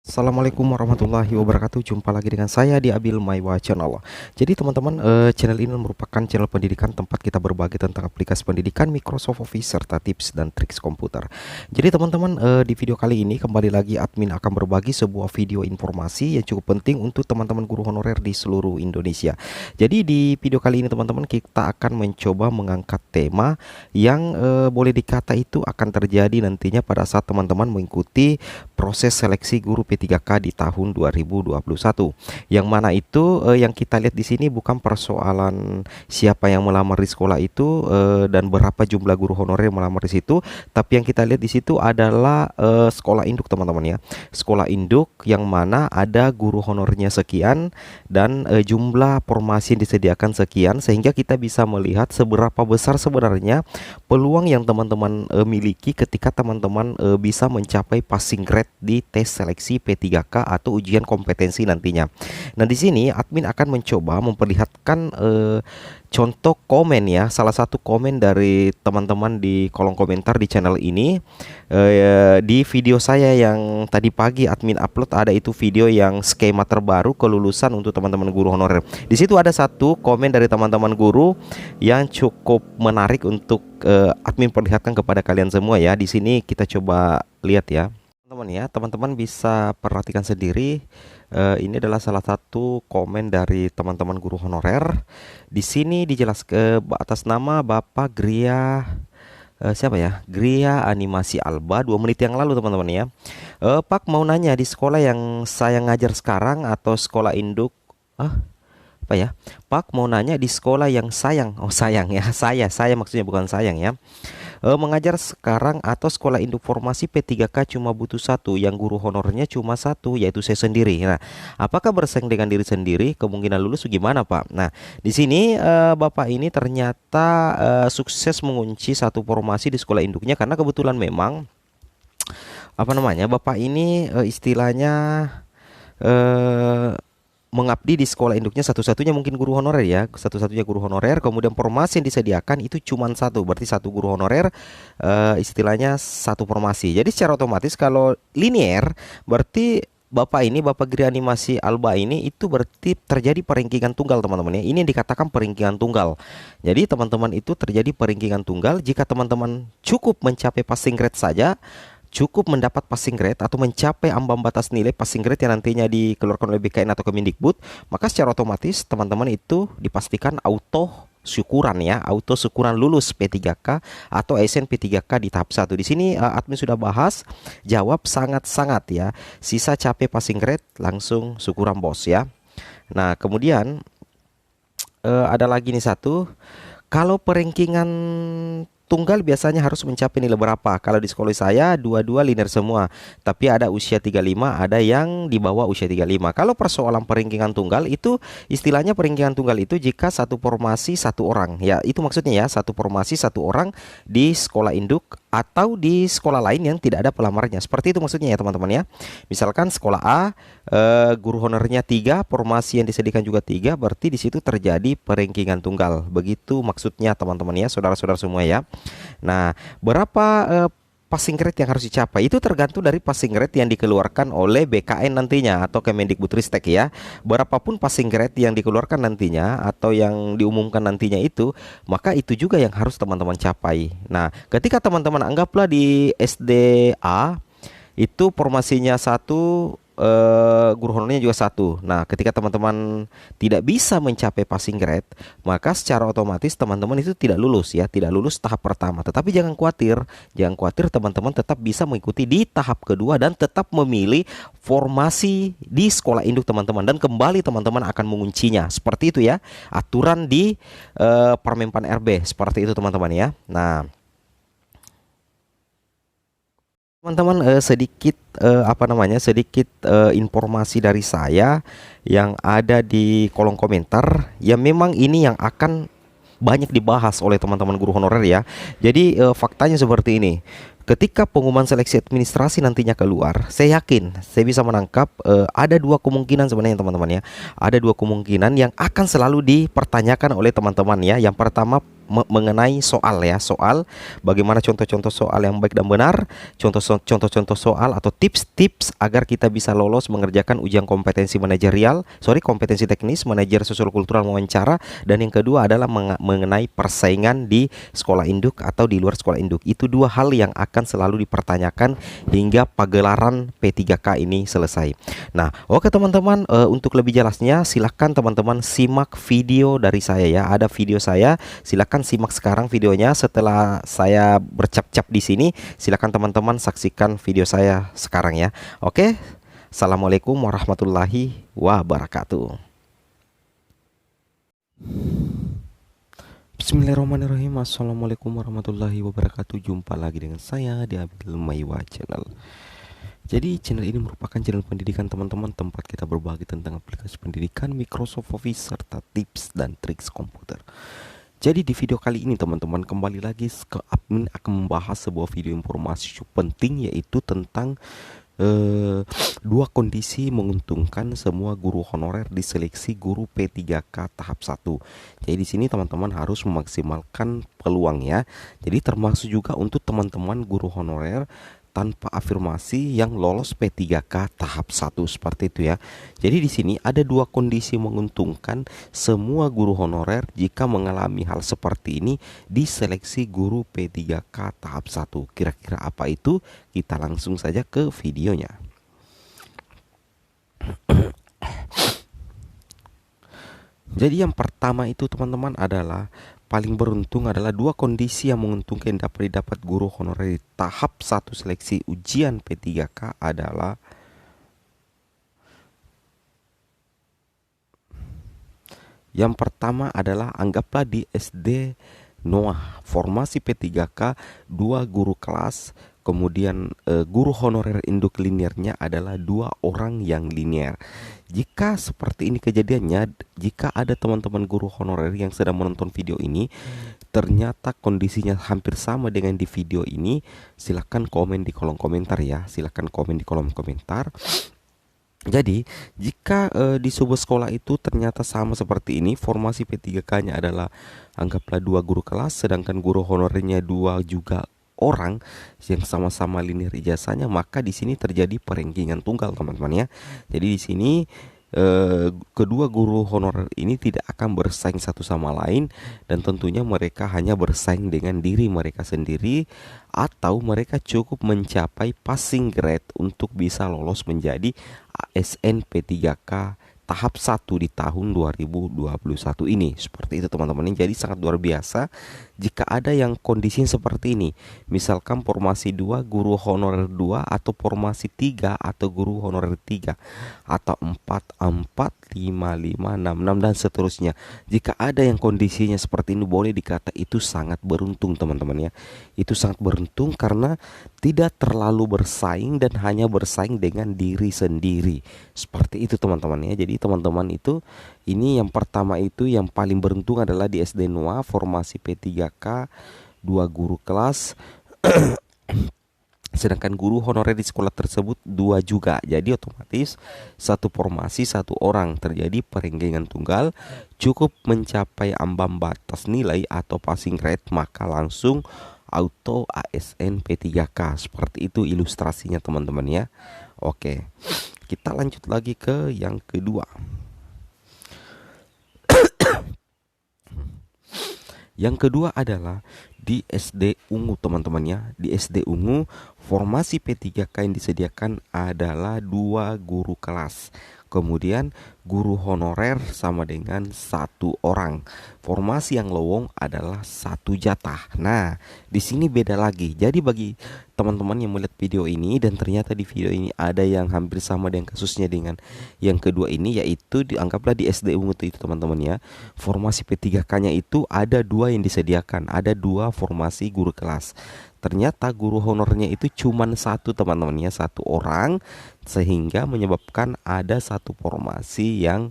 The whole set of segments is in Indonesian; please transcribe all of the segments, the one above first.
Assalamualaikum warahmatullahi wabarakatuh. Jumpa lagi dengan saya di Abil Maiwa Channel. Jadi teman-teman, channel ini merupakan channel pendidikan tempat kita berbagi tentang aplikasi pendidikan Microsoft Office serta tips dan trik komputer. Jadi teman-teman, di video kali ini kembali lagi admin akan berbagi sebuah video informasi yang cukup penting untuk teman-teman guru honorer di seluruh Indonesia. Jadi di video kali ini teman-teman, kita akan mencoba mengangkat tema yang boleh dikata itu akan terjadi nantinya pada saat teman-teman mengikuti proses seleksi guru P3K di tahun 2021. Yang mana itu yang kita lihat di sini bukan persoalan siapa yang melamar di sekolah itu dan berapa jumlah guru honorer yang melamar di situ, tapi yang kita lihat di situ adalah sekolah induk teman-teman ya. Sekolah induk yang mana ada guru honornya sekian dan jumlah formasi yang disediakan sekian, sehingga kita bisa melihat seberapa besar sebenarnya peluang yang teman-teman miliki ketika teman-teman bisa mencapai passing grade di tes seleksi P3K atau ujian kompetensi nantinya. Nah, di sini admin akan mencoba memperlihatkan contoh komen ya, salah satu komen dari teman-teman di kolom komentar di channel ini. Di video saya yang tadi pagi admin upload, ada itu video yang skema terbaru kelulusan untuk teman-teman guru honorer. Di situ ada satu komen dari teman-teman guru yang cukup menarik untuk admin perlihatkan kepada kalian semua ya. Di sini kita coba lihat ya. Teman-teman bisa perhatikan sendiri. Ini adalah salah satu komen dari teman-teman guru honorer. Di sini dijelaskan atas nama Bapak Gria, siapa ya? Gria Animasi Alba, 2 menit yang lalu teman-teman ya. Pak mau nanya, di sekolah yang saya ngajar sekarang atau sekolah induk? Apa ya? Pak mau nanya di sekolah yang sayang. Oh sayang ya, saya maksudnya, bukan sayang ya. Mengajar sekarang atau sekolah induk formasi P3K cuma butuh satu, yang guru honornya cuma satu, yaitu saya sendiri. Nah, apakah bersaing dengan diri sendiri? Kemungkinan lulus gimana, Pak? Nah, di sini Bapak ini ternyata sukses mengunci satu formasi di sekolah induknya, karena kebetulan memang Bapak ini istilahnya mengabdi di sekolah induknya satu-satunya mungkin guru honorer ya, satu-satunya guru honorer. Kemudian formasi yang disediakan itu cuma satu, berarti satu guru honorer, istilahnya satu formasi. Jadi secara otomatis kalau linier, berarti Bapak Giri Animasi Alba ini itu berarti terjadi peringkingan tunggal teman-teman ya. Ini yang dikatakan peringkingan tunggal. Jadi teman-teman itu terjadi peringkingan tunggal jika teman-teman cukup mencapai passing grade saja, cukup mendapat passing grade atau mencapai ambang batas nilai passing grade yang nantinya dikeluarkan oleh BKN atau Kemendikbud, maka secara otomatis teman-teman itu dipastikan auto syukuran lulus P3K atau ASN P3K di tahap 1. Di sini admin sudah bahas, jawab sangat-sangat ya. Sisa capai passing grade langsung syukuran bos ya. Nah, kemudian ada lagi nih satu. Kalau peringkingan tunggal biasanya harus mencapai nilai berapa? Kalau di sekolah saya dua-dua linear semua, tapi ada usia 35, ada yang di bawah usia 35. Kalau persoalan peringkingan tunggal itu, istilahnya peringkingan tunggal itu jika satu formasi satu orang. Ya, itu maksudnya ya, satu formasi satu orang di sekolah induk atau di sekolah lain yang tidak ada pelamarnya. Seperti itu maksudnya ya teman-teman ya. Misalkan sekolah A, guru honornya 3, formasi yang disediakan juga 3, berarti di situ terjadi peringkingan tunggal. Begitu maksudnya teman-teman ya, saudara-saudara semua ya. Nah, berapa passing grade yang harus dicapai itu tergantung dari passing grade yang dikeluarkan oleh BKN nantinya atau Kemendikbudristek ya. Berapapun passing grade yang dikeluarkan nantinya atau yang diumumkan nantinya itu, maka itu juga yang harus teman-teman capai. Nah, ketika teman-teman anggaplah di SDA itu formasinya satu, guru honornya juga satu. Nah, ketika teman-teman tidak bisa mencapai passing grade, maka secara otomatis teman-teman itu tidak lulus ya, tidak lulus tahap pertama. Tetapi jangan khawatir, teman-teman tetap bisa mengikuti di tahap kedua dan tetap memilih formasi di sekolah induk teman-teman, dan kembali teman-teman akan menguncinya. Seperti itu ya, aturan di Permenpan RB seperti itu teman-teman ya. Nah, teman-teman, sedikit informasi dari saya yang ada di kolom komentar. Ya memang ini yang akan banyak dibahas oleh teman-teman guru honorer ya. Jadi faktanya seperti ini. Ketika pengumuman seleksi administrasi nantinya keluar, saya yakin saya bisa menangkap ada dua kemungkinan sebenarnya teman-teman ya. Ada dua kemungkinan yang akan selalu dipertanyakan oleh teman-teman ya. Yang pertama, mengenai soal ya, soal bagaimana contoh-contoh soal yang baik dan benar, contoh-contoh soal atau tips-tips agar kita bisa lolos mengerjakan ujian kompetensi manajerial, kompetensi teknis, manajer sosial kultural wawancara, dan yang kedua adalah mengenai persaingan di sekolah induk atau di luar sekolah induk. Itu dua hal yang akan selalu dipertanyakan hingga pagelaran P3K ini selesai. Nah, oke teman-teman, untuk lebih jelasnya silahkan teman-teman simak video dari saya ya. Ada video saya, silahkan simak sekarang videonya. Setelah saya bercap-cap di sini, silahkan teman-teman saksikan video saya sekarang ya. Oke, assalamualaikum warahmatullahi wabarakatuh. Bismillahirrahmanirrahim. Assalamualaikum warahmatullahi wabarakatuh. Jumpa lagi dengan saya di Abil Maiwa Channel. Jadi channel ini merupakan channel pendidikan teman-teman, tempat kita berbagi tentang aplikasi pendidikan, Microsoft Office, serta tips dan triks komputer. Jadi di video kali ini teman-teman, kembali lagi ke admin akan membahas sebuah video informasi penting, yaitu tentang dua kondisi menguntungkan semua guru honorer di seleksi guru P3K tahap 1. Jadi di sini teman-teman harus memaksimalkan peluang ya. Jadi termasuk juga untuk teman-teman guru honorer tanpa afirmasi yang lolos P3K tahap 1 seperti itu ya. Jadi di sini ada dua kondisi menguntungkan semua guru honorer jika mengalami hal seperti ini di seleksi guru P3K tahap 1. Kira-kira apa itu? Kita langsung saja ke videonya. Jadi yang pertama itu teman-teman adalah paling beruntung adalah dua kondisi yang menguntungkan dapat didapat guru honorer di tahap 1 seleksi ujian P3K adalah yang pertama adalah anggaplah di SD Noah formasi P3K 2 guru kelas, kemudian guru honorer induk linearnya adalah 2 orang yang linear. Jika seperti ini kejadiannya, jika ada teman-teman guru honorer yang sedang menonton video ini, ternyata kondisinya hampir sama dengan di video ini, silahkan komen di kolom komentar ya. Silahkan komen di kolom komentar. Jadi jika di sebuah sekolah itu ternyata sama seperti ini, formasi P3K-nya adalah anggaplah 2 guru kelas, sedangkan guru honorernya 2 juga orang yang sama-sama linear ijazahnya, maka di sini terjadi perenggingan tunggal teman-teman ya. Jadi di sini kedua guru honorer ini tidak akan bersaing satu sama lain, dan tentunya mereka hanya bersaing dengan diri mereka sendiri, atau mereka cukup mencapai passing grade untuk bisa lolos menjadi ASN P3K tahap 1 di tahun 2021 ini. Seperti itu teman-teman. Jadi sangat luar biasa jika ada yang kondisi seperti ini. Misalkan formasi 2 guru honorer 2, atau formasi 3 atau guru honorer 3, atau 4 4 5 5 6 6 dan seterusnya. Jika ada yang kondisinya seperti ini, boleh dikata itu sangat beruntung teman-teman ya. Itu sangat beruntung karena tidak terlalu bersaing dan hanya bersaing dengan diri sendiri. Seperti itu teman-teman ya. Jadi teman-teman itu, ini yang pertama itu yang paling beruntung adalah di SD Noa formasi P3K 2 guru kelas sedangkan guru honorer di sekolah tersebut 2 juga. Jadi otomatis satu formasi 1 orang, terjadi perenggangan tunggal, cukup mencapai ambang batas nilai atau passing grade, maka langsung auto ASN P3K. Seperti itu ilustrasinya teman-teman ya. Oke, kita lanjut lagi ke yang kedua. Yang kedua adalah di SD Ungu teman-teman ya. Di SD Ungu formasi P3K yang disediakan adalah 2 guru kelas, kemudian guru honorer sama dengan 1 orang. Formasi yang lowong adalah 1 jatah. Nah, di sini beda lagi. Jadi bagi teman-teman yang melihat video ini dan ternyata di video ini ada yang hampir sama dengan kasusnya dengan yang kedua ini, yaitu dianggaplah di SD Ungu itu teman-teman ya. Formasi P3K-nya itu ada 2 yang disediakan, ada 2 formasi guru kelas. Ternyata guru honornya itu cuma 1 teman-teman ya, 1 orang, sehingga menyebabkan ada 1 formasi yang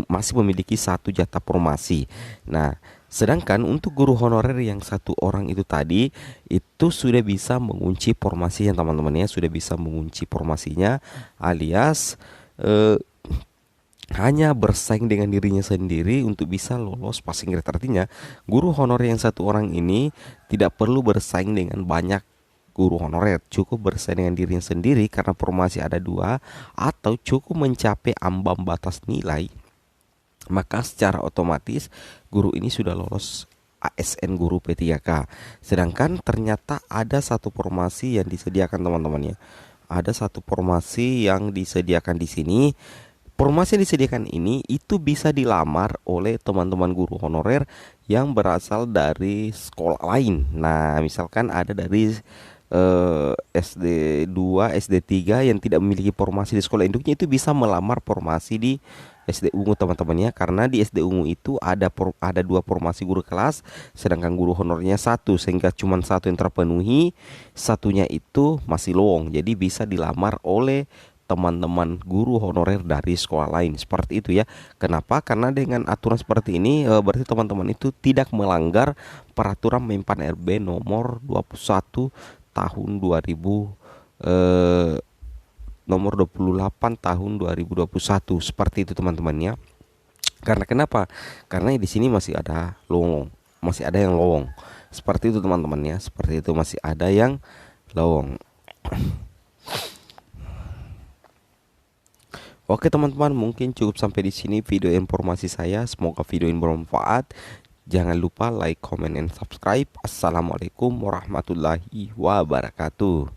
masih memiliki 1 jatah formasi. Nah, sedangkan untuk guru honorer yang 1 orang itu tadi, itu sudah bisa mengunci formasinya teman-teman ya, sudah bisa mengunci formasinya, alias hanya bersaing dengan dirinya sendiri untuk bisa lolos passing grade. Artinya guru honorer yang satu orang ini tidak perlu bersaing dengan banyak guru honorer, cukup bersaing dengan dirinya sendiri karena formasi ada dua, atau cukup mencapai ambang batas nilai, maka secara otomatis guru ini sudah lolos ASN guru P3K. Sedangkan ternyata ada satu formasi yang disediakan teman-temannya. Ada satu formasi yang disediakan di sini. Formasi yang disediakan ini itu bisa dilamar oleh teman-teman guru honorer yang berasal dari sekolah lain. Nah, misalkan ada dari SD 2, SD 3 yang tidak memiliki formasi di sekolah induknya, itu bisa melamar formasi di SD Ungu teman-temannya, karena di SD Ungu itu ada dua formasi guru kelas, sedangkan guru honornya satu, sehingga cuma satu yang terpenuhi, satunya itu masih lowong. Jadi bisa dilamar oleh teman-teman guru honorer dari sekolah lain, seperti itu ya. Kenapa? Karena dengan aturan seperti ini berarti teman-teman itu tidak melanggar peraturan Menpan RB nomor 21 tahun 2000, nomor 28 tahun 2021, seperti itu teman-teman ya. Karena kenapa? Karena di sini masih ada lowong, masih ada yang lowong. Seperti itu teman-teman ya, seperti itu, masih ada yang lowong. Oke teman-teman, mungkin cukup sampai di sini video informasi saya. Semoga video ini bermanfaat. Jangan lupa like, comment, and subscribe. Assalamualaikum warahmatullahi wabarakatuh.